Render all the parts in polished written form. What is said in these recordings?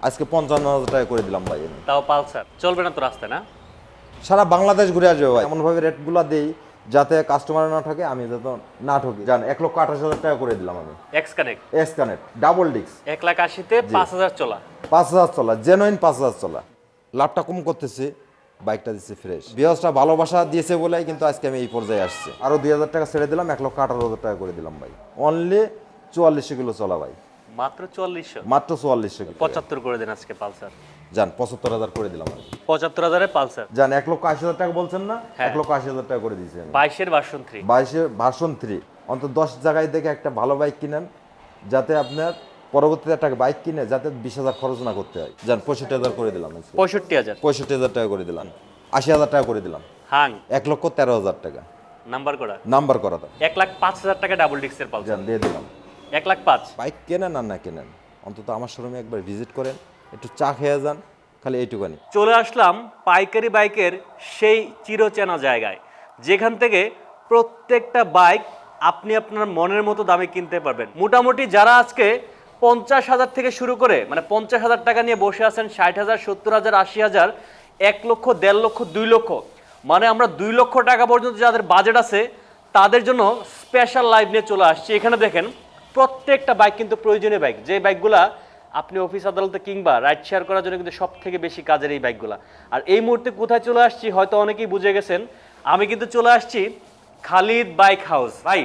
আজকে 55,000 টাকা করে দিলাম ভাই আমি। তাও পালসার চলবে না তো রাস্তায় না? সারা বাংলাদেশ ঘুরে আসবে ভাই, এমনভাবে রেটগুলো দেই যাতে কাস্টমার না ঠকে, আমি যাতে না ঠকি। জান 1,28,000 টাকা করে দিলাম আমি। X connect S connect double disk 1,80,000-তে 5,000 চলা। 5,000 চলা, জেনুইন 5,000 চলা। লাভটা কম করতেছি, বাইকটা দিচ্ছি ফ্রেশ। বিয়াসটা ভালোবাসা দিয়েছে বলেই কিন্তু আজকে আমি এই পর্যায়ে আসছি। আরো 2,000 টাকা ছেড়ে দিলাম, 1,18,000 টাকা করে দিলাম ভাই। অনলি 4400 কিলো চলা ভাই, মাত্র 4400। মাত্র 4400 কিলো। 75 করে দেন আজকে পালসার। যান 75,000 করে দিলাম আমি। 75,000-এ পালসার। যান 1,80,000 টাকা বলছেন না, হ্যাঁ। 1,80,000 টাকা করে দিয়েছি আমি। 22-এর ভার্সন 3। 22 ভার্সন 3 অন্তত 10 জায়গায় দেখে একটা ভালো বাইক কিনেন, যাতে আপনার পরবর্তীতে একটা বাইক কিনে যাতে 20,000 খরচ না করতে হয়। যান 65,000 করে দিলাম আজকে। 65,000। 65,000 টাকা করে দিলাম, 80,000 টাকা করে দিলাম, হাং 1,13,000 টাকা নাম্বার করা। নাম্বার করা দাম। 1,05,000 টাকা ডাবল ডিস্কের পালসার। যান দিয়ে দিলাম। 1,05,000। বাইক কেনেন আর না কেনেন, অন্তত আমার শোরুমে একবার ভিজিট করেন, একটু চা খেয়ে যান, খালি এইটুকানি। চলে আসলাম পাইকারি বাইকের সেই চিরচেনা জায়গায়, যেখান থেকে প্রত্যেকটা বাইক আপনি আপনার মনের মতো দামে কিনতে পারবেন। মোটামুটি যারা আজকে 50,000 থেকে শুরু করে, মানে 50,000 টাকা নিয়ে বসে আছেন, 60,000, 70,000, 80,000, 1 লক্ষ, 1.5 লক্ষ, 2 লক্ষ, মানে আমরা 2 লক্ষ টাকা পর্যন্ত যাদের বাজেট আছে তাদের জন্য স্পেশাল লাইভ নিয়ে চলে আসছি। এখানে দেখেন প্রত্যেকটা বাইক কিন্তু প্রয়োজনীয় বাইক, যে বাইকগুলা আপনি অফিস আদালতে কিংবা রাইড শেয়ার করার জন্য কিন্তু সব থেকে বেশি কাজের এই বাইকগুলা। আর এই মুহূর্তে কোথায় চলে আসছি হয়তো অনেকেই বুঝে গেছেন, আমি কিন্তু চলে আসছি খালিদ বাইক হাউস। ভাই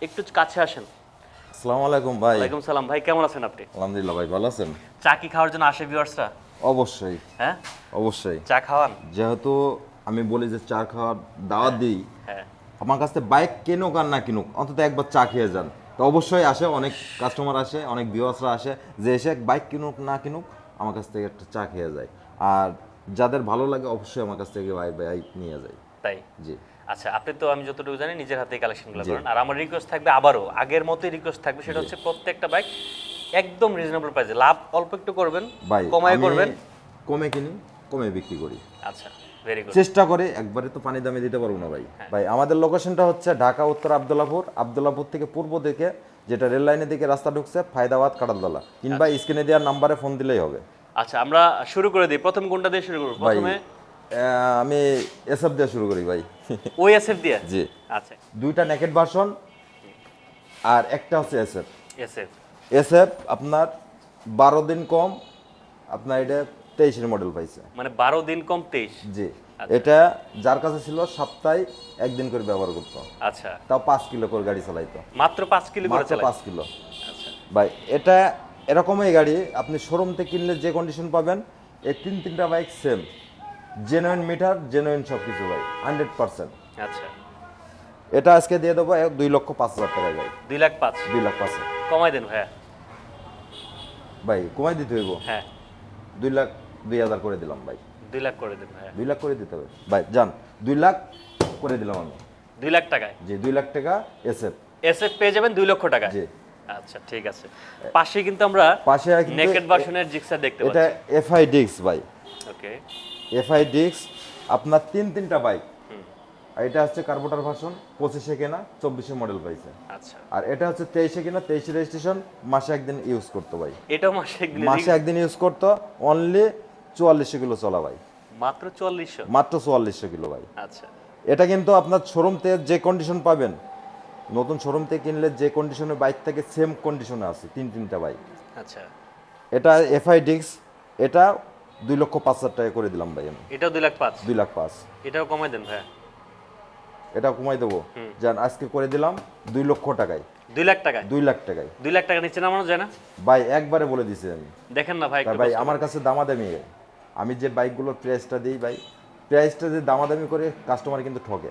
একটু কাছে আসেন। আসসালামু আলাইকুম ভাই। ওয়ালাইকুম সালাম ভাই, কেমন আছেন আপনি? আলহামদুলিল্লাহ ভাই, ভালো আছেন? চা কি খাওয়ার জন্য আসে ভিউয়ার্সরা? অবশ্যই হ্যাঁ, অবশ্যই। চা খাওয়ান? যেহেতু আমি বলি যে চা খাওয়ার দাওয়াত দিই, হ্যাঁ। আমার কাছে বাইক কিনুক আর না কিনুক অন্তত একবার চা খেয়ে যান। তো অবশ্যই আসে, অনেক কাস্টমার আসে, অনেক ভিউয়ার্সরা আসে, যে এসে বাইক কিনুক না কিনুক আমার কাছ থেকে একটা চা খেয়ে যায়। আর যাদের ভালো লাগে অবশ্যই আমার কাছ থেকে বাইক নিয়ে যায়। তাই? জি। আচ্ছা, আপনি তো আমি যতটুকু জানি নিজের হাতে কালেকশনগুলো করেন, আর আমার রিকোয়েস্ট থাকবে আবারও আগের মতোই রিকোয়েস্ট থাকবে, সেটা হচ্ছে প্রত্যেকটা বাইক একদম রিজনেবল প্রাইসে, লাভ অল্প একটু করবেন, ভাই কমায় আমি করবেন। কমে কিনি, কমে বিক্রি করি, আচ্ছা, ভেরি গুড। চেষ্টা করে। একবারে তো পানি দামে দিতে পারবো না ভাই। ভাই আমাদের লোকেশনটা হচ্ছে ঢাকা উত্তর আব্দুল্লাহপুর, আব্দুল্লাহপুর থেকে পূর্ব দিকে যেটা রেল লাইনের দিকে রাস্তা ঢুকছে, ফায়দাবাদ কাটালতলা, কিংবা স্ক্রিনে দেওয়ার নাম্বারে ফোন দিলেই হবে। আচ্ছা, আমরা শুরু করে দিই। প্রথম কোনটা দিয়ে শুরু করব? ভাই প্রথমে আমি এসএফ দিয়ে শুরু করি ভাই। ওএসএফ দিয়ে। জি। আচ্ছা, দুইটা নেকেট ভার্সন আর একটা হচ্ছে এসএফ। এসএফ এসএফ আপনার 12 দিন কম, আপনার এটা 23-এর মডেল পাইছে। মানে 12 দিন কম 23। জি। আচ্ছা। এটা যার কাছে ছিল সপ্তাহে একদিন করে ব্যবহার করতো, আচ্ছা, তাও 5 কিলো করে গাড়ি চালাইতো, মাত্র 5 কিলো করে মাত্র চালায়। 5 কিলো। আচ্ছা, ভাই এটা এরকমই গাড়ি, আপনি শোরুম থেকে কিনলে যে কন্ডিশন পাবেন, এই তিনটা bike same, genuine metre, genuine সব কিছু ভাই, 100%। আচ্ছা, এটা আজকে দিয়ে দেবো 2,05,000 টাকায় ভাই। 2,05,000 2,05,000 কমাই দেন ভাইয়া। ভাই কমাই দিতে হইব, হ্যাঁ, 2,02,000 করে দিলাম ভাই। 2 লাখ করে দেন ভাইয়া। 2 লাখ করে দিতে হবে ভাই, যান 2 লাখ করে দিলাম আমি। 2 লাখ টাকায় জি, 2 লাখ টাকা এসএফ। এসএফ পেয়ে যাবেন 2 লক্ষ টাকায়। জি। আচ্ছা, ঠিক আছে। পাশে কিন্তু আমরা পাশে কিন্তু নেকেড ভার্সনের জিক্সার দেখতে এটা পাচ্ছি। এফআই ডিক্স ভাই, ওকে। এফআই ডিক্স আপনার তিনটা বাইক। আর এটা হচ্ছে কার্বোটার ভার্সন, 25-এ কেনা, 24-এ মডেল পাইছে। আচ্ছা, আর এটা হচ্ছে 23-এ কেনা, 23-এ রেজিস্ট্রেশন, মাসে একদিন ইউজ করতো ভাই। এটাও মাসে মাসে একদিন ইউজ করতো, অনলি 4400 কিলো চলা ভাই, মাত্র 4400। মাত্র 4400 কিলো ভাই। আচ্ছা, এটা কিন্তু আপনার শোরুম থেকে যে কন্ডিশন পাবেন, নতুন শোরুম থেকে কিনলে যে কন্ডিশনে বাইক থেকে সেম কন্ডিশনে আছে তিনটা বাইক। আচ্ছা, এটা এফআই ডিক্স, এটা 2,05,000 টাকা করে দিলাম ভাই আমি। এটাও 2,05,000। 2,05,000 এটাও কমাই দেন ভাইয়া। এটা কমাই দেবো, যান আজকে করে দিলাম 2 লক্ষ টাকায়। 2 লাখ টাকায়? 2 লাখ টাকায় 2 লাখ টাকা নিচে নামানো যায় না ভাই, একবারে বলে দিছি আমি। দেখেন না ভাই, তা একটু ভাই কষ্ট আমার করে। কাছে দামাদামি, আমি যে বাইকগুলোর প্রাইসটা দিই ভাই, প্রাইসটা যে দামাদামি করে কাস্টমার কিন্তু ঠকে।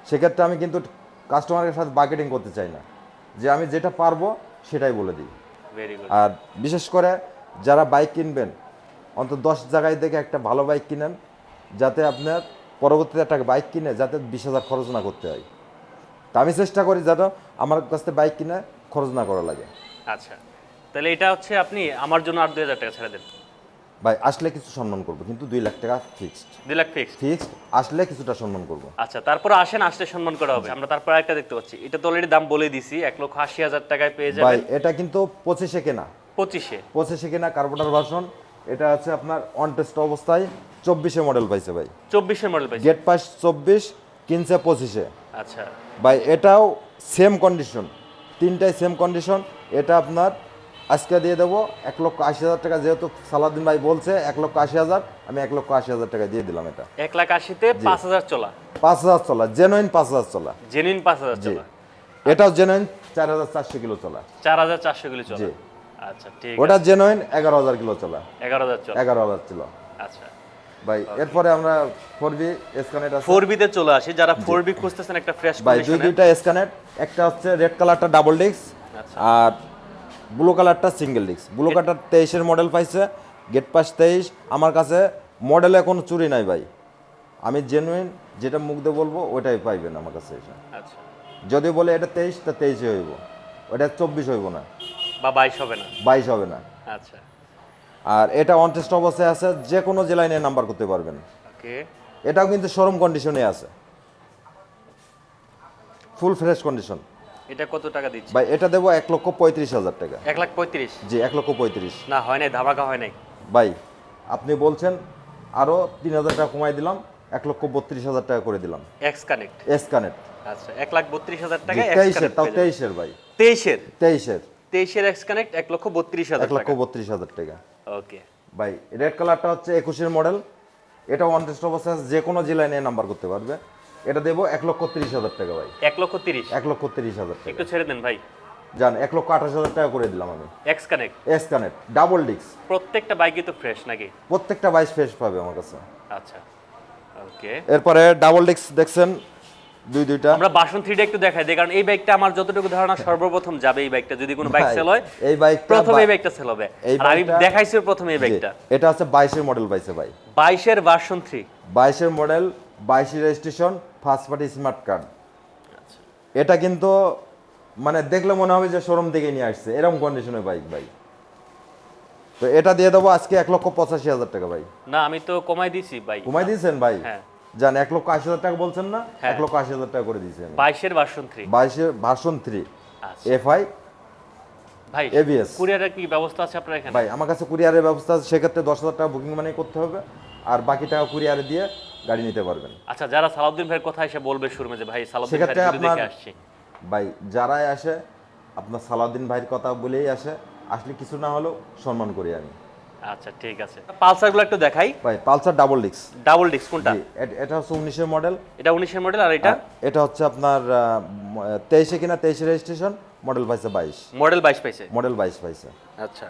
সেক্ষেত্রে আমি কিন্তু কাস্টমারের সাথে বার্গেটিং করতে চাই না, যে আমি যেটা পারবো সেটাই বলে দিই। Very good. আর বিশেষ করে যারা বাইক কিনবেন, অন্তত 10 জায়গায় দেখে একটা ভালো বাইক কিনেন, যাতে আপনার পরবর্তীতে একটা বাইক কিনে যাতে 20,000 খরচ না করতে হয়। তা আমি চেষ্টা করি যাতে আমার কাছ থেকে বাইক কিনে খরচ না করা লাগে। আচ্ছা, তাহলে এটা হচ্ছে আপনি আমার জন্য আর 2,000 টাকা ছেড়ে দেন ভাই আসলে কিছু সম্মান করবো, কিন্তু 2 লাখ টাকা ফিক্সড। 2 লাখ ফিক্সড। ফিক্সড, আসলে কিছুটা সম্মান করবো। আচ্ছা, তারপর আসেন, আসলে সম্মান করা হবে। আমরা তারপর একটা দেখতে পাচ্ছি, এটা তো অলরেডি দাম বলে দিছি, 1,80,000 টাকায় পেয়ে ভাই যাবেন। এটা কিন্তু 25-এ কেনা, 25-এ 25 কিনা কার্বোটার ভার্সন। এটা আছে আপনার অন টেস্ট অবস্থায় 24-এ মডেল পাইছে ভাই। 24-এর মডেল পাইছে। গেট পাস 24, কিনছে 25-এ আচ্ছা ভাই। এটাও সেম কন্ডিশন, তিনটাই সেম কন্ডিশন। এটা আপনার আজকে দিয়ে দেবো 1,80,000 টাকা, যেহেতু সালাউদ্দিন ভাই বলছে 1,80,000, আমি 1,80,000 টাকা দিয়ে দিলাম। এটা 1,80,000-তে 5,000 চলা, 5,000 চলা, জেনুইন 5,000 চলা। জেনুইন 5,000 জি, চলা। এটাও জেনুইন 4,400 কিলো চলা। 4,400 কিলো চলা। জি। আচ্ছা ঠিক ওটা আছে। জেনুইন 11,000 কিলো চলা। 11,000 চলা। 11,000 ছিল আচ্ছা ভাই। এরপরে আমরা 4B স্ক্যানেট আছে 4B তে চলে আসি, যারা 4B খুঁজতেছেন একটা ফ্রেশ ভাই। কন্ডিশনে। দুইটা স্ক্যানেট, একটা হচ্ছে রেড কালারটা ডাবল ডিস্ক, আচ্ছা আর ব্লু কালারটা সিঙ্গেল ডিস্ক। ব্লু কালারটা 23-এর মডেল পাইছে, গেট পাস 23। আমার কাছে মডেলে কোনো চুরি নাই ভাই, আমি জেনুইন যেটা মুখ দিয়ে বলবো ওইটাই পাইবেন আমার কাছে এসে। আচ্ছা, যদি বলে এটা 23, তা 23-এ হইব, ওটা 24 হইব না, বা 22 হবে না। 22 হবে না। আচ্ছা আর এটা অন টেস্ট অবস্থায় আছে, যে কোনো জেলায় নিয়ে নাম্বার করতে পারবেন। ওকে। এটাও কিন্তু শোরুম কন্ডিশনে আছে, ফুল ফ্রেশ কন্ডিশন এটা কত টাকা দিচ্ছি ভাই। এটা দেবো 1,35,000 টাকা। 1,35,000? জি, 1,35,000। না হয় নাই, ধামাকা হয় নাই। ভাই আপনি বলছেন আরও 3,000 টাকা কমাই দিলাম, 1,32,000 টাকা করে দিলাম। X connect. S connect. আচ্ছা 1,32,000 টাকা এক্স 23-এর, কানেক্ট। তাও 23-এর ভাই। 23-এর 23-এর 23-এর এক্স কানেক্ট 1,32,000 টাকা। 1,32,000 টাকা ওকে ভাই। রেড কালারটা হচ্ছে 21-এর মডেল, এটা ওয়ান টেস্ট অবস্থায় আছে, যে কোনো জেলায় নিয়ে নাম্বার করতে পারবে। এটা দেবো 1,30,000 টাকা ভাই। 1,30,000? 1,30,000 টাকা একটু ছেড়ে দেন ভাই। জান, 1,28,000 টাকা করে দিলাম আমি। X connect S connect double disk, প্রত্যেকটা বাইকই তো ফ্রেশ নাকি? প্রত্যেকটা 22 ফ্রেশ পাবে আমার কাছে। আচ্ছা ওকে। এরপরে ডাবল ডিস্ক দেখছেন দুইটা। আমরা বাসন 3 একটু দেখাই দিই, কারণ এই বাইকটা আমার যতটুকু ধারণা সর্বপ্রথম যাবে এই বাইকটা, যদি কোনো বাইক ভাই, সেল হয় এই বাইকটা প্রথমে এই বাইকটা সেল হবে। এই আর আমি বাইকটা- দেখাইছি প্রথমে এই জি, বাইকটা। এটা হচ্ছে 22-এর মডেল পাইছে ভাই। 22-এর ভার্সন 3। 22-এর model, 22 registration, first party smart card. এটা কিন্তু মানে দেখলে মনে হবে যে শোরুম থেকে নিয়ে আসছে, এরকম কন্ডিশনের বাইক ভাই। তো এটা দিয়ে দেবো আজকে 1,85,000 টাকা ভাই। না আমি তো কমাই দিছি ভাই। কমাই দিয়েছেন ভাই? হ্যাঁ। জান, 1,80,000 টাকা বলছেন না, হ্যাঁ। 1,80,000 টাকা করে দিয়েছেন। 22-এর ভার্সন 3। 22-এর ভার্সন 3 আচ্ছা এফআই ভাই, ABS। কুরিয়ারের কি ব্যবস্থা আছে আপনার এখানে? ভাই আমার কাছে কুরিয়ারের ব্যবস্থা আছে, সেক্ষেত্রে 10,000 টাকা বুকিং মানি করতে হবে, আর বাকি টাকা কুরিয়ারে দিয়ে গাড়ি নিতে পারবেন। আচ্ছা, যারা সালাউদ্দিন ভাইয়ের কথা এসে বলবে শোরুমে যে ভাই সালাউদ্দিন সেক্ষেত্রে ভাইয়ের ভিডিও আপনার দেখে আসছি, ভাই যারাই আসে আপনার সালাউদ্দিন ভাইয়ের কথা বলেই আসে, আসলে কিছু না হলেও সম্মান করি আমি। আচ্ছা ঠিক আছে। পালসারগুলো একটু দেখাই। ভাই Pulsar double disc. Double disc কোনটা? জি, এটা হচ্ছে 19-এর মডেল। এটা 19-এর মডেল, আর এটা এটা হচ্ছে আপনার 23-এ কিনা, 23-এর রেজিস্ট্রেশন, মডেল পাইছে 22। মডেল 22 পাইছে। মডেল 22 পাইছে। আচ্ছা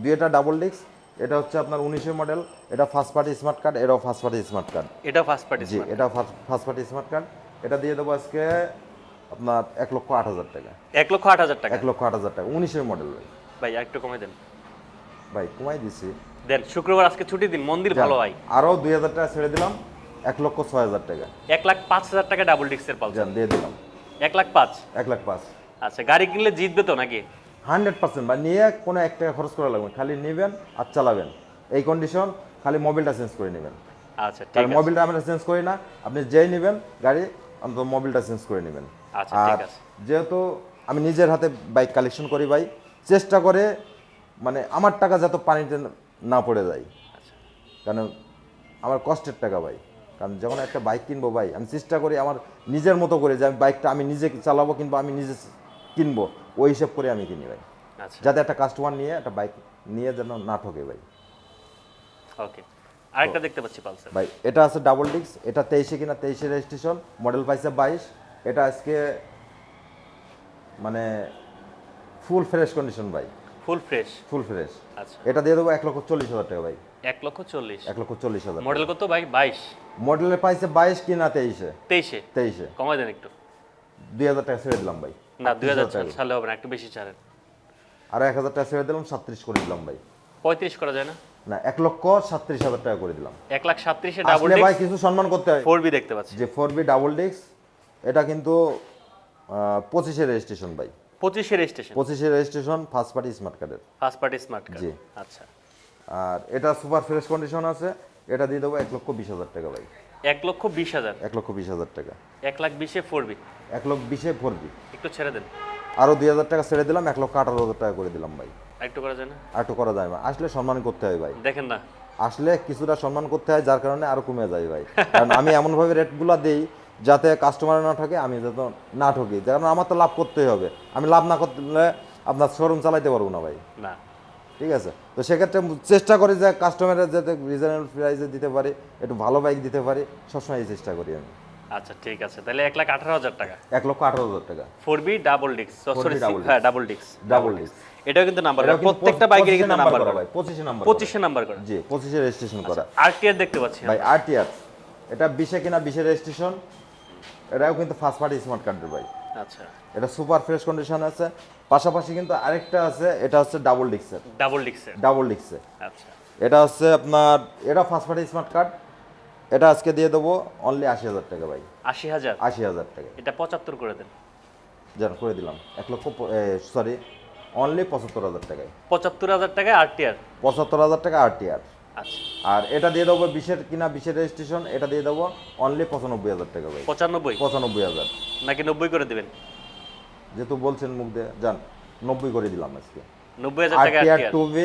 দুইটা ডাবল ডিস্ক। এটা হচ্ছে আপনার 19-এর মডেল, এটা ফার্স্ট পার্টি স্মার্ট কার্ড, এটাও ফার্স্ট পার্টি স্মার্ট কার্ড। এটা ফার্স্ট পার্টি। জি, এটা ফার্স্ট পার্টি স্মার্ট কার্ড। এটা দিয়ে দেবো আজকে আপনার 1,08,000 টাকা। 1,08,000 টাকা। 1,08,000 টাকা, 19-এর মডেল ভাই। ভাই একটু কমে দেন। ভাই কমাই দিছি। দেন, শুক্রবার আজকে ছুটি দিন, মন্দির ভালো হয়। আরও 2,000 টাকা ছেড়ে দিলাম, 1,06,000 টাকা। 1,05,000 টাকা ডাবল ডিস্কের পালসার। জান, দিয়ে দিলাম 1,05,000। 1,05,000। আচ্ছা, গাড়ি কিনলে জিতবে তো নাকি? 100% বা নিয়ে কোনো 1 টাকা খরচ করা লাগবে না, খালি নেবেন আর চালাবেন। এই কন্ডিশন, খালি মোবিলটা চেঞ্জ করে নেবেন। আচ্ছা ঠিক কারণ আছে। মোবিলটা আমরা চেঞ্জ করি না, আপনি যেই নেবেন গাড়ি অন্তত মোবিলটা চেঞ্জ করে নেবেন। আচ্ছা আর ঠিক আছে। যেহেতু আমি নিজের হাতে বাইক কালেকশন করি ভাই, চেষ্টা করে মানে আমার টাকা যাতে পানিতে না পড়ে যায়, আচ্ছা কারণ আমার কষ্টের টাকা ভাই। কারণ যখন একটা বাইক কিনবো ভাই, আমি চেষ্টা করি আমার নিজের মতো করে যে আমি বাইকটা আমি নিজে চালাবো, কিংবা আমি নিজে কিনবো, ওই হিসাব করে আমি কিনি ভাই, আচ্ছা যাতে একটা কাস্টমার নিয়ে একটা বাইক নিয়ে যেন না ঠকে ভাই। ওকে। আরেকটা দেখতে পাচ্ছি পালসার। ভাই এটা আছে ডাবল ডিস্ক, এটা 23-এ কিনা, 23-এর রেজিস্ট্রেশন, মডেল পাইছে 22। এটা আজকে মানে ফুল ফ্রেশ কন্ডিশন ভাই, ফুল ফ্রেশ। Full fresh. আচ্ছা এটা দিয়ে দেবো 1,40,000 টাকা ভাই। 1,40,000। 1,40,000। মডেল কত ভাই? 22? মডেলে পাইছে 22 কিনা 23-এ। 23-এ? 23-এ কমাই দেন একটু। 2,000 টাকা ছেড়ে দিলাম ভাই। না 38,000 2000 সালে হবে না, একটু বেশি ছাড়েন। আর 1,000 টাকা ছেড়ে দিলাম, 37 করে দিলাম ভাই। 35 করা যায় না? না, 1,37,000 টাকা করে দিলাম। 1,37,000-এ ডাবল আসলে ভাই ডিস্ক কিছু সম্মান করতে হয়। 4B দেখতে পাচ্ছি। যে 4B ডাবল ডিস্ক, এটা কিন্তু 25-এর রেজিস্ট্রেশন ভাই। 25-এর রেজিস্ট্রেশন। 25-এর রেজিস্ট্রেশন, ফার্স্ট পার্টি স্মার্ট কার্ডের। First party smart card. জি। আচ্ছা আর এটা সুপার ফ্রেশ কন্ডিশন আছে, এটা দিয়ে দেবো 1,20,000 টাকা ভাই। 1,20,000? 1,20,000 টাকা। 1,20,000-এ 4B। 1,20,000-এ 4B। একটু ছেড়ে দেন। আরও 2,000 টাকা ছেড়ে দিলাম, 1,18,000 টাকা করে দিলাম ভাই। একটু করা যায় না? আর একটু করা যায় না, আসলে সম্মান করতে হয় ভাই, দেখেন না, আসলে কিছুটা সম্মান করতে হয়, যার কারণে আরো কমে যায় ভাই। কারণ আমি এমনভাবে রেটগুলো দিই যাতে কাস্টমার না ঠকে, আমি যাতে না ঠকি, কারণ আমার তো লাভ করতেই হবে। আমি লাভ না করলে আপনার শোরুম চালাইতে পারবো না ভাই, না ঠিক আছে? তো সেক্ষেত্রে চেষ্টা করি যে কাস্টমারের যাতে রিজনেবল প্রাইসে দিতে পারি, একটু ভালো বাইক দিতে পারি, সবসময় এই চেষ্টা করি আমি। আচ্ছা ঠিক আছে, তাহলে 1,18,000 টাকা 1,18,000 টাকা 4B double disc, 4B sorry double হ্যাঁ ডাবল ডিস্ক, ডাবল ডিস্ক। এটাও কিন্তু নাম্বার করা, প্রত্যেকটা বাইকের কিন্তু নাম্বার করা ভাই, 25 নাম্বার 25 নাম্বার করা। জি, 25 রেজিস্ট্রেশন করা আরটিআর দেখতে পাচ্ছি ভাই। আরটিআর এটা 20 কিনা 20 রেজিস্ট্রেশন, এটাও কিন্তু ফার্স্ট পার্টি স্মার্ট কার্ডের ভাই। আচ্ছা এটা সুপার ফ্রেশ কন্ডিশন আছে। পাশাপাশি কিন্তু আরেকটা আছে, এটা হচ্ছে ডাবল ডিস্কের, ডাবল ডিস্কের। ডাবল ডিস্কে। আচ্ছা এটা হচ্ছে আপনার, এটা ফার্স্ট পার্টি স্মার্ট কার্ড। এটা আজকে দিয়ে দেবো অনলি 80,000 টাকা ভাই। 80,000, 80,000 টাকা এটা 75 করে দেন। জান করে দিলাম 1 লক্ষ, সরি অনলি 75,000 টাকায়। 75,000 টাকায় আরটিআর। 75,000 টাকা আরটিআর। আচ্ছা আর এটা দিয়ে দেবো 20 কিনা 20 রেজিস্ট্রেশন, এটা দিয়ে দেবো অনলি 95,000 টাকা ভাই। 95 95,000 নাকি 90 করে দিবেন? যেহেতু বলছেন মুখ দিয়ে, যান 90 করে দিলাম আজকে। 90,000 টাকা আরটিআর আরটিআর, 2V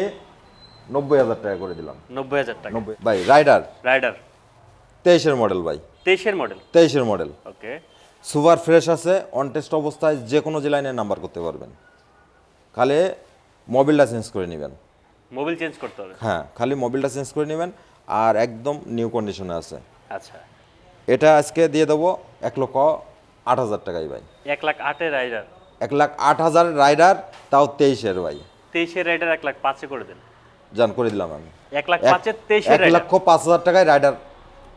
90,000 টাকা করে দিলাম। 90,000 টাকা। 90 ভাই। রাইডার রাইডার 23 এর মডেল ভাই, 23 এর মডেল। 23 এর মডেল, ওকে, সুপার ফ্রেশ আছে, অন টেস্ট অবস্থায় যে কোনো জেলায় নিয়ে নাম্বার করতে পারবেন, খালি মোবিলটা চেঞ্জ করে নেবেন। মোবিল চেঞ্জ করতে হবে। হ্যাঁ, খালি মোবিলটা চেঞ্জ করে নেবেন, আর একদম নিউ কন্ডিশনে আছে। আচ্ছা এটা আজকে দিয়ে দেবো 1,08,000 টাকাই ভাই। 1,08,000 এর রাইডার, 1,08,000 রাইডার, তাও 23 এর ভাই। 23 এর রাইডার 1,05,000 করে দেন। জান করে দিলাম আমি 1,05,000 23 এর রাইডার, 1,05,000 টাকায় রাইডার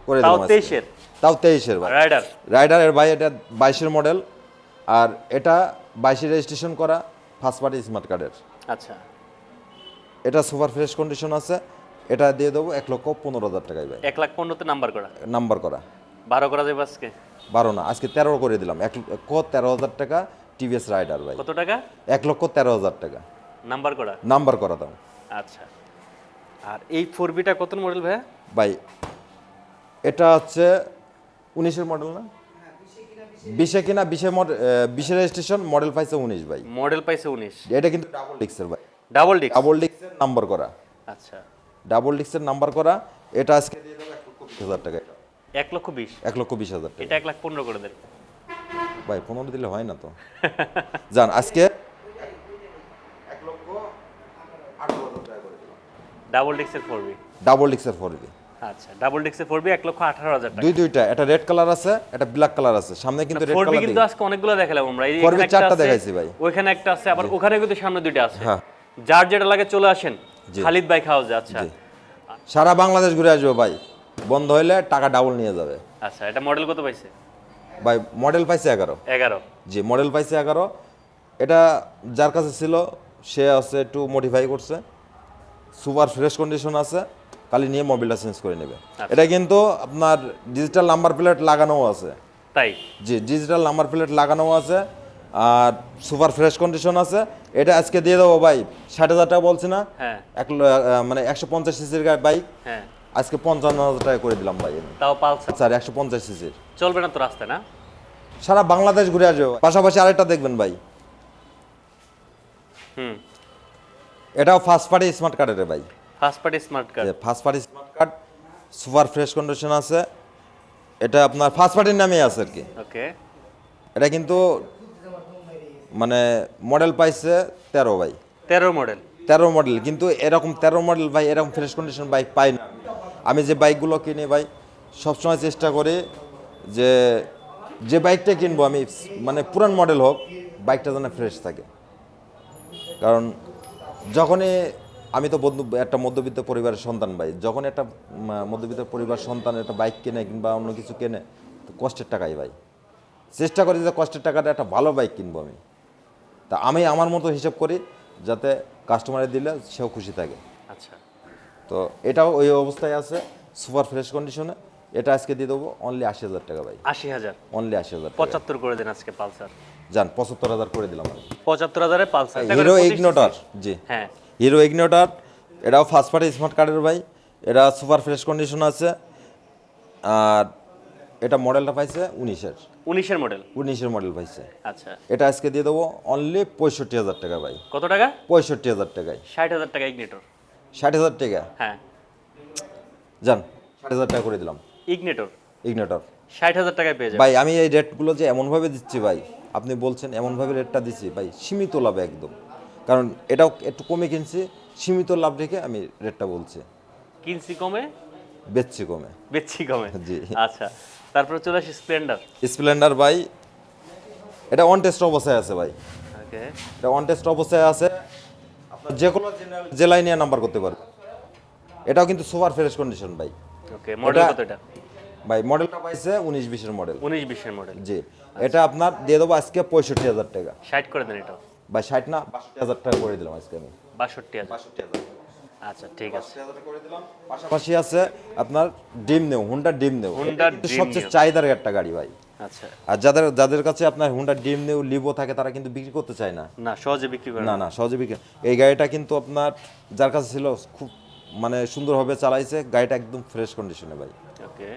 করে তাও দিলাম আজকে। 23 এর তাও 23 এর ভাই রাইডার। রাইডারের ভাই। এটা 22 এর মডেল, আর এটা 22 রেজিস্ট্রেশন করা, ফার্স্ট পার্টি স্মার্ট কার্ডের। আচ্ছা এটা সুপার ফ্রেশ কন্ডিশন আছে, এটা দিয়ে দেবো 1,15,000 টাকায় ভাই। 1,15,000 তে নাম্বার করা, নাম্বার করা 12 করা যাবে আজকে। 12 না, আজকে 13 করে দিলাম। 1,13,000 টাকা টিভিএস রাইডার ভাই। কত টাকা? 1,13,000 টাকা নাম্বার করা। নাম্বার করা দাও আচ্ছা, আর এই 4Bটা কত মডেল ভাই? ভাই। এটা হচ্ছে 19 এর মডেল না, 20 কিনা 20 মডেল, 20 রেজিস্ট্রেশন, মডেল পাইছে 19 ভাই। মডেল পাইছে 19। এটা কিন্তু ডাবল ডিস্কের ভাই, ডাবল ডিস্ক। ডাবল ডিস্কের নাম্বার করা, আচ্ছা ডাবল ডিস্কের নাম্বার করা। এটা আজকে দিয়ে দেবো 1,20,000 টাকা। 1,20,000, 1,20,000 টাকা এটা 1,15,000 করে দেন। ভাই। 15 দিলে হয় না তো। জান আজকে 1,18,000 টাকা করে দিলাম। ডাবল ডিস্কের 4B। ডাবল ডিস্কের 4V। আচ্ছা, ডাবল ডিস্কের 4B 1,18,000 টাকা। দুইটা, এটা রেড কালার আছে, এটা ব্ল্যাক কালার আছে, সামনে কিন্তু রেড 4B কালার কিন্তু আজকে অনেকগুলো দেখালাম আমরা। এই 4B এখানে একটা 4টা আছে, দেখাইছি ভাই। ওইখানে একটা আছে, আবার ওখানে কিন্তু সামনে দুইটা আছে। হ্যাঁ। যার যেটা লাগে চলে আসেন জি। খালিদ বাইক হাউসে। আচ্ছা জি। সারা বাংলাদেশ ঘুরে আসবে ভাই, বন্ধ হইলে টাকা ডাবল নিয়ে যাবে আচ্ছা, এটা মডেল কত পাইছে? ভাই। মডেল পাইছে 11। 11। জি, মডেল পাইছে 11। এটা যার কাছে ছিল সে আছে একটু মডিফাই করছে, সুপার ফ্রেশ কন্ডিশন আছে, খালি নিয়ে মোবিলটা চেঞ্জ করে নেবে। এটা কিন্তু আপনার ডিজিটাল নাম্বার প্লেট লাগানোও আছে। তাই? জি, ডিজিটাল নাম্বার প্লেট লাগানোও আছে, আর সুপার ফ্রেশ কন্ডিশন আছে। এটা আজকে দিয়ে দেবো ভাই 60,000 টাকা বলছি না, হ্যাঁ মানে 150 সিসির বাইক, হ্যাঁ, আজকে 55,000 টাকা করে দিলাম ভাই আমি। তাও পালসার। স্যার 150 সিসির চলবে না তো রাস্তায় না? সারা বাংলাদেশ ঘুরে আসবে। পাশাপাশি আরেকটা দেখবেন ভাই, হুম, এটাও ফার্স্ট পার্টি স্মার্ট কার্ডের ভাই। First party smart card. First party smart card, super fresh condition আছে। এটা আপনার ফার্স্ট পার্টির নামেই আছে আর কি। ওকে, এটা কিন্তু মানে মডেল পাইছে 13 ভাই। 13 মডেল। 13 মডেল, কিন্তু এরকম 13 মডেল ভাই, এরকম ফ্রেশ কন্ডিশন বাইক পাই না। আমি যে বাইকগুলো কিনি ভাই, সবসময় চেষ্টা করি যে বাইকটা কিনবো আমি, মানে পুরান মডেল হোক, বাইকটা যেন ফ্রেশ থাকে। কারণ যখনই আমি তো একটা মধ্যবিত্ত পরিবারের সন্তান ভাই, যখন একটা মধ্যবিত্ত পরিবার সন্তান একটা বাইক কেনে কিংবা অন্য কিছু কেনে, তো কষ্টের টাকাই ভাই, চেষ্টা করি যে কষ্টের টাকাটা একটা ভালো বাইক কিনবো আমি। তা আমি আমার মতো হিসাব করি যাতে কাস্টমারে দিলে সেও খুশি থাকে। আচ্ছা, তো এটাও ওই অবস্থায় আছে, সুপার ফ্রেশ কন্ডিশনে। এটা আজকে দিয়ে দেবো অনলি 80,000 টাকা ভাই। 80,000। অনলি 80,000। 75 করে দেন আজকে পালসার। যান 75,000 করে দিলাম আমি। 75,000 এ পালসার। হিরো ইগনোটর, জি হ্যাঁ, হিরো ইগনোটর, এটাও ফার্স্ট পার্টি স্মার্ট কার্ডের ভাই। এটা সুপার ফ্রেশ কন্ডিশন আছে, আর এটা মডেলটা পাইছে 19-এর। 19-এর মডেল। 19-এর মডেল পাইছে। আচ্ছা, এটা আজকে দিয়ে দেবো অনলি 65,000 টাকা ভাই। কত টাকা? 65,000 টাকায়। 60,000 টাকা ইগনিটর। 60,000 টাকা হ্যাঁ, যান, 60,000 টাকা করে দিলাম ইগনিটর ইগনেটর। 60,000 টাকায় পেয়ে যাবেন। ভাই আমি এই রেটগুলো যে এমনভাবে দিচ্ছি ভাই, আপনি বলছেন এমনভাবে রেটটা দিচ্ছি ভাই, সীমিত লাভে একদম। কারণ এটাও একটু কমে কিনছি, সীমিত লাভ রেখে আমি রেটটা বলছি। কিনছি কমে, বেচছি কমে। বেচছি কমে। জি। আচ্ছা, তারপরে চলে আসি স্প্লেন্ডার। স্প্লেন্ডার ভাই, এটা অন টেস্ট অবস্থায় আছে ভাই। ওকে, এটা অন টেস্ট অবস্থায় আছে, আপনার যে কোনো জেলায় নিয়ে নাম্বার করতে পারবে। এটাও কিন্তু সুপার ফ্রেশ কন্ডিশন ভাই। ওকে, মডেল এটা- কত এটা? ভাই মডেলটা পাইছে 19-20-এর মডেল। 19-20-এর মডেল। জি, এটা আপনার দিয়ে দেবো আজকে 65,000 টাকা। 60 করে দেন এটা। ভাই 60 না 62,000 টাকা করে দিলাম আজকে আমি। 62,000। 62,000 আচ্ছা, ঠিক আছে। পাশাপাশি আছে আপনার ডিম নেও, হুন্ডা ডিম নেও। হুন্ডা এটা কিন্তু ড্রিম সবচেয়ে নিও। চাহিদার একটা গাড়ি ভাই। আচ্ছা, আর যাদের কাছে আপনার হুন্ডা ডিম নেও লিভো থাকে তারা কিন্তু বিক্রি করতে চায় না। না সহজে বিক্রি করে না না সহজে বিক্রি। এই গাড়িটা কিন্তু আপনার যার কাছে ছিল খুব মানে সুন্দরভাবে চালাইছে, গাড়িটা একদম ফ্রেশ কন্ডিশনে ভাই। ওকে,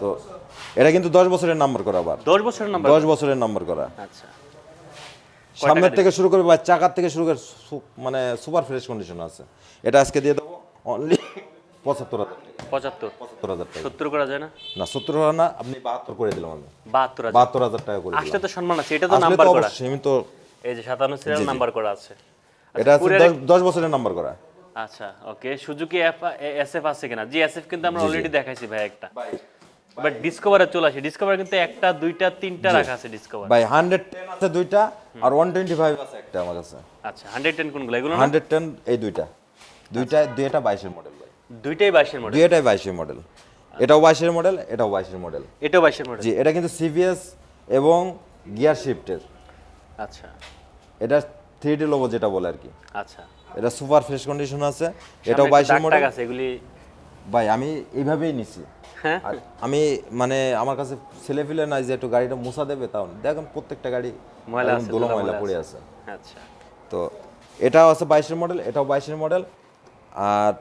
তো এটা কিন্তু 10 বছরের নাম্বার করা আবার। 10 বছরের নাম্বার। 10 বছরের নাম্বার করা। আচ্ছা, সামনের থেকে শুরু করে বা চাকার থেকে শুরু করে মানে সুপার ফ্রেশ কন্ডিশন আছে। এটা আজকে দিয়ে দেবো অনলি 75,000 টাকা। 75। 75,000 টাকা। 70 করা যায় না? না 70,000 না, আপনি 72 করে দিলাম আমি। 72,000। 72,000 টাকা করে আসলে দিলাম। তো সম্মান আছে, এটা তো আসলে নাম্বার তো করা। অবশ্যই, আমি তো এই যে 57 সিরিয়াল নাম্বার করা আছে। এটা আছে 10 বছরের নাম্বার করা। আচ্ছা, ওকে, সুজুকি এসএফ আছে কিনা? জি, এসএফ কিন্তু আমরা অলরেডি দেখাইছি ভাই একটা। বাট ডিসকভারে চলে আসি। ডিসকভার কিন্তু একটা, দুইটা, তিনটা রাখা আছে ডিসকভার। ভাই 110 আছে দুইটা আর 125 আছে একটা আমার কাছে। আচ্ছা, 110 কোনগুলো? এগুলো না? 110 এই দুইটা 22-এর মডেল ভাই। দুইটাই 22-এর মডেল। দুইটাই 22-এর মডেল। এটাও 22-এর মডেল, এটাও 22-এর মডেল। এটাও 22-এর মডেল। জি, এটা কিন্তু সিবিএস এবং গিয়ার শিফটের। আচ্ছা, এটা 3D লোগো যেটা বলে আর কি। আচ্ছা, এটা সুপার ফ্রেশ কন্ডিশন আছে। এটাও সামনে 22-এর দাগ মডেল টাগ আছে এগুলি। ভাই। আমি এইভাবেই নিছি। হ্যাঁ, আর আমি মানে আমার কাছে ছেলে ফেলে নাই যে একটু গাড়িটা মুছা দেবে, তাও না। দেখেন প্রত্যেকটা গাড়ি ময়লা একদম আছে, ধুলো ধুলা ময়লা ময়লা পড়ে আছে। আছে। আচ্ছা, তো এটাও আছে 22-এর মডেল, এটাও 22-এর মডেল। আর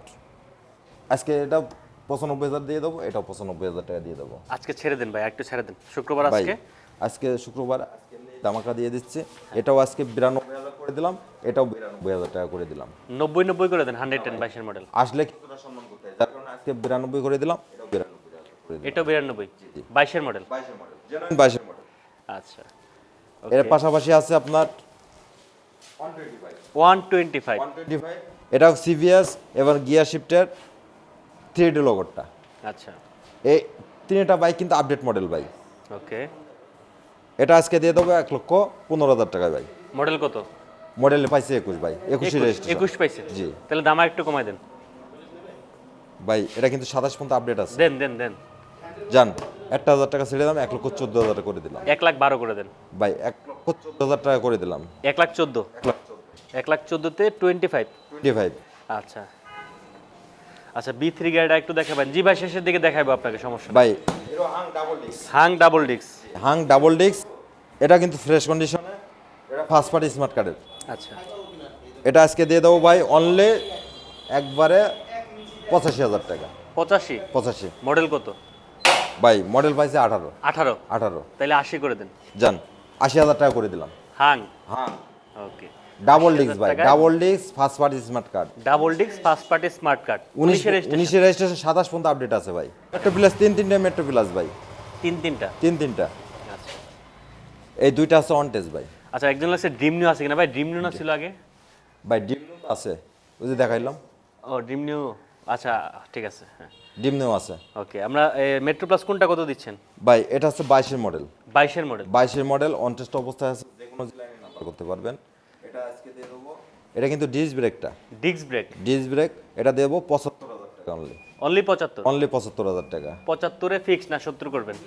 আজকে এটা 95,000 দিয়ে দেবো, এটাও 95,000 টাকা দিয়ে দেবো আজকে ছেড়ে দেন ভাই, একটু ছেড়ে দেন। শুক্রবার ভাই। আজকে। আজকে শুক্রবার, আজকে ধামাকা দিয়ে দিচ্ছি। এটাও আজকে 92,000 করে দিলাম, এটাও 92,000 টাকা করে দিলাম। 90 করে দেন। 110 22-এর মডেল। আসলে কিছুটা সম্মান করতে হয়, যার কারণে আজকে 92 করে দিলাম, এটাও 92,000 করে দিলাম। এটাও 92 22-এর মডেল। 22-এর মডেল, জেনুইন 22-এর মডেল। আচ্ছা, এর পাশাপাশি আছে আপনার 125। 125, এটাও সিভিএস এবং গিয়ার শিফটের 3D লোগোটা। আচ্ছা, এই তিনটা বাইক কিন্তু আপডেট মডেল ভাই। ওকে, এটা আজকে দিয়ে দেবো 1,15,000 টাকা ভাই। মডেল কত? মডেলে পাইছে 21 ভাই, 21 রেজিস্ট্রেশন। 21 পাইছে। জি তাহলে দাম একটু কমাই দেন ভাই, এটা কিন্তু 27 পর্যন্ত আপডেট আছে। দেন দেন দেন। জান 1,000 টাকা ছেড়ে দিলাম, 1,14,000 করে দিলাম 1,12,000 করে দেন। ভাই। 1,14,000 টাকা করে দিলাম। 1,14,000। 1,14,000-তে 25। 25। আচ্ছা, আচ্ছা, B3 গাড়িটা একটু দেখাবেন। জি ভাই, শেষের দিকে দেখাবো আপনাকে, সমস্যা নেই। ভাই Hang double disc. Hang double disc, এটা কিন্তু ফ্রেশ কন্ডিশনে, এটা ফার্স্ট পার্টি স্মার্ট কার্ডের। আচ্ছা, এটা আজকে দিয়ে দেবো ভাই অনলি একবারে 85,000 টাকা। 85। 85 মডেল কত? ভাই মডেল পাইছে 18। 18। তাহলে 80 করে দেন। জান 80,000 টাকা করে দিলাম। হাং। হ্যাঁ, ওকে, ডাবল ডিস্ক ভাই, টাকায়? Double disk first party smart card. Double disk first party smart card. 19-এর রেজিস্ট্রেশন। 19-এর রেজিস্ট্রেশন, 27 পর্যন্ত আপডেট আছে ভাই। মেট্রো প্লাস 3-3টা মেট্রো প্লাস ভাই, 3-3টা। 3-3টা। আচ্ছা, এই দুইটা আছে অন টেস্ট ভাই। আচ্ছা, একজন লাগছে ড্রিম নিউ আছে কিনা ভাই? ড্রিম নিউ না ছিল আগে? ভাই ডিম আছে, ওই যে দেখাইলাম, ও ড্রিম নিউ। আচ্ছা, ঠিক আছে, হ্যাঁ, ডিম নেও আছে ওকে। আমরা মেট্রো প্লাস কোনটা কত দিচ্ছেন? ভাই। এটা হচ্ছে 22-এর মডেল। 22-এর মডেল। 22-এর মডেল অন টেস্ট অবস্থায় আছে, যে কোনো জেলায় নাম্বার করতে পারবেন। এটা আজকে দিয়ে দেবো, এটা কিন্তু ডিস্ক ব্রেকটা, ডিস্ক ব্রেক। Disc brake. এটা দেবো 75,000 টাকা অনলি। অনলি 75। অনলি 75,000 টাকা। 75-এ ফিক্স না 70 করবেন?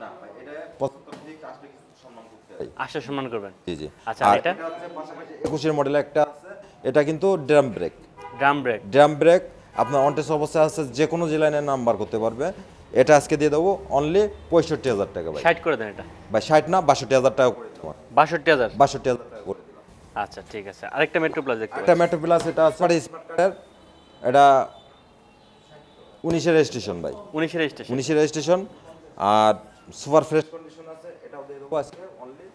না ভাই, এটা 75 থেকে আসলে কিছু সম্মান করতে হয়। 80 সম্মান করবেন। জি জি। আচ্ছা, আর আর এটা? এটা হচ্ছে পাশাপাশি 21-এর মডেল একটা আছে, এটা কিন্তু drum brake. Drum brake. Drum brake আপনার অন টেস্ট অবস্থায় আছে, যে কোনো জেলায় নাম্বার করতে পারবে। এটা আজকে দিয়ে দেবো অনলি 65,000 টাকা ভাই। 60 করে দেন এটা। ভাই 60 না 62,000 টাকা করে দিলাম। 62,000। 62,000 টাকা করে দিলাম। আচ্ছা, ঠিক আছে। আরেকটা মেট্রো প্লাস দেখতে একটা মেট্রো প্লাস, এটা আছে স্মার্ট কার্ডের, এটা 19-এর রেজিস্ট্রেশন ভাই। 19-এর রেজিস্ট্রেশন। 19-এর রেজিস্ট্রেশন। আর সুপার ফ্রেশ কন্ডিশন আছে, এটাও দিয়ে দেবো আজকে অনলি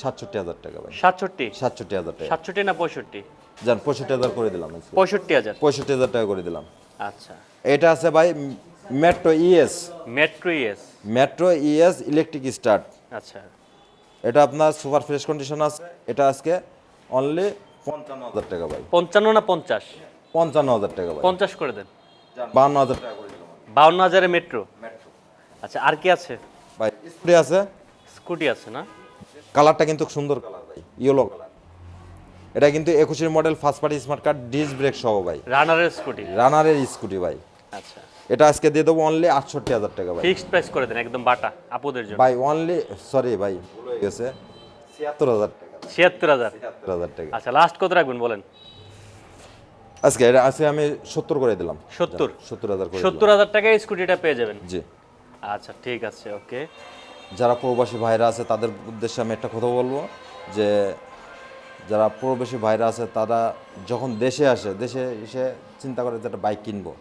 67,000 টাকা ভাই। 67 67,000 টাকা 67 না 65? যান 65,000 করে দিলাম আজকে। 65,000। 65,000 টাকা করে দিলাম। আচ্ছা, এটা আছে ভাই মেট্রো ইএস, মেট্রো ইএস। মেট্রো ইএস ইলেকট্রিক স্টার্ট। আচ্ছা, এটা আপনার সুপার ফ্রেশ কন্ডিশন আছে, এটা আজকে অনলি 55,000 টাকা ভাই। 55 না 50? 55,000 টাকা ভাই। 50 করে দেন। 52,000 টাকা করে দিলাম 52,000 এ মেট্রো। মেট্রো আচ্ছা, আর কি আছে? ভাই। স্প্রে আছে, স্কুটি আছে না? কালারটা কিন্তু সুন্দর কালার ভাই, ইয়েলো কালার। এটা কিন্তু 21 model first party smart card, disc brake সহ ভাই, রানারের স্কুটি। রানারের স্কুটি ভাই। আচ্ছা, এটা আজকে দিয়ে দেবো অনলি 68,000 টাকা ভাই। ফিক্সড প্রাইস করে দেন একদম বাটা আপুদের জন্য। ভাই অনলি, সরি ভাই ভুল হয়ে গেছে, 76,000 টাকা। 76,000। 76,000 টাকা আচ্ছা, লাস্ট কত রাখবেন বলেন? আজকে আমি 70 করে দিলাম। 70,000 করে দিলাম। 70,000 টাকায় এই স্কুটিটা পেয়ে যাবেন। জি। আচ্ছা, ঠিক আছে, ওকে। যারা প্রবাসী ভাইরা আছে তাদের উদ্দেশ্যে আমি একটা কথা বলবো যে যারা প্রবাসী ভাইরা আছে তারা যখন দেশে আসে, দেশে এসে চিন্তা করে যে একটা বাইক কিনবো,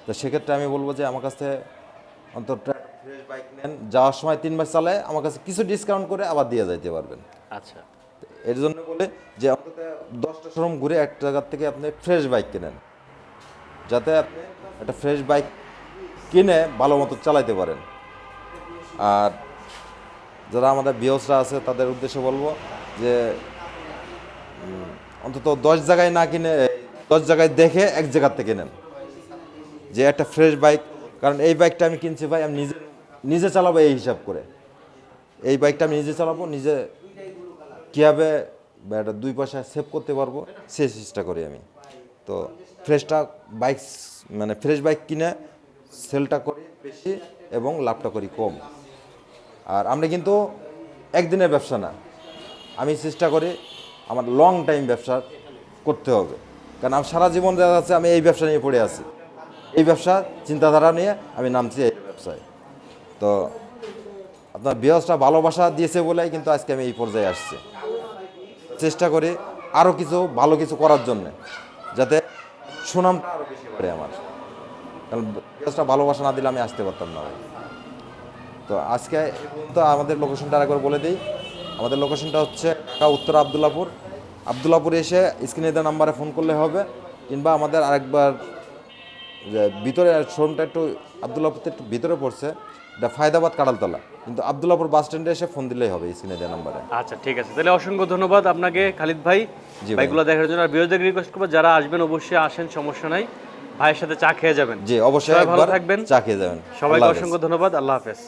তো সেক্ষেত্রে আমি বলবো যে আমার কাছে অন্তত ফ্রেশ বাইক নেন, যাওয়ার সময় 3 মাস চালায় আমার কাছে কিছু ডিসকাউন্ট করে আবার দিয়ে যাইতে পারবেন। আচ্ছা, এর জন্য বলে যে অন্তত 10টা শোরুম ঘুরে এক জায়গার থেকে আপনি ফ্রেশ বাইক কেনেন, যাতে আপনি একটা ফ্রেশ বাইক কিনে ভালো মতো চালাইতে পারেন। আর যারা আমাদের ভিউয়ার্সরা আছে তাদের উদ্দেশ্যে বলবো যে অন্তত 10 জায়গায় না কিনে 10 জায়গায় দেখে এক জায়গার থেকে নেন, যে একটা ফ্রেশ বাইক। কারণ এই বাইকটা আমি কিনছি ভাই, আমি নিজে নিজে চালাবো এই হিসাব করে। এই বাইকটা আমি নিজে চালাবো, নিজে কীভাবে একটা 2 পয়সা সেভ করতে পারবো সেই চেষ্টা করি আমি। তো ফ্রেশটা বাইক, মানে ফ্রেশ বাইক কিনে সেলটা করি বেশি এবং লাভটা করি কম। আর আমরা কিন্তু একদিনের ব্যবসা না, আমি চেষ্টা করি আমার লং টাইম ব্যবসা করতে হবে। কারণ আমি সারা জীবন দেখা যাচ্ছে আমি এই ব্যবসা নিয়ে পড়ে আছি, এই ব্যবসা চিন্তাধারা নিয়ে আমি নামছি এই ব্যবসায়। তো আপনার বিয়াসটা ভালোবাসা দিয়েছে বলেই কিন্তু আজকে আমি এই পর্যায়ে আসছি। চেষ্টা করি আরও কিছু ভালো কিছু করার জন্য, যাতে সুনামটা আরও বেশি বাড়ে আমার। কারণ বিয়াসটা ভালোবাসা না দিলে আমি আসতে পারতাম না ভাই। তো আজকে তো আমাদের লোকেশনটা আরেকবার বলে দিই। আমাদের লোকেশনটা হচ্ছে ঢাকা উত্তর আবদুল্লাপুর এসে স্ক্রিনে দেওয়া নাম্বারে ফোন করলে হবে, কিংবা আমাদের আরেকবার যে ভিতরে শোরুমটা একটু আবদুল্লাপুর একটু ভিতরে পড়ছে, এটা ফায়দাবাদ কাঁড়ালতলা, কিন্তু আবদুল্লাপুর বাস স্ট্যান্ডে এসে ফোন দিলেই হবে স্ক্রিনে দেওয়া নাম্বারে। আচ্ছা, ঠিক আছে, তাহলে অসংখ্য ধন্যবাদ আপনাকে খালিদ ভাই জি ভাই। বাইকগুলো দেখার জন্য। আর ভিউয়ারদের রিকোয়েস্ট করবো যারা আসবেন অবশ্যই আসেন, সমস্যা নাই, ভাইয়ের সাথে চা খেয়ে যাবেন। জি অবশ্যই, সবাই ভালো একবার থাকবেন, চা খেয়ে যাবেন। সবাইকে আল্লাহ হাফেজ। অসংখ্য ধন্যবাদ, আল্লাহ হাফেজ।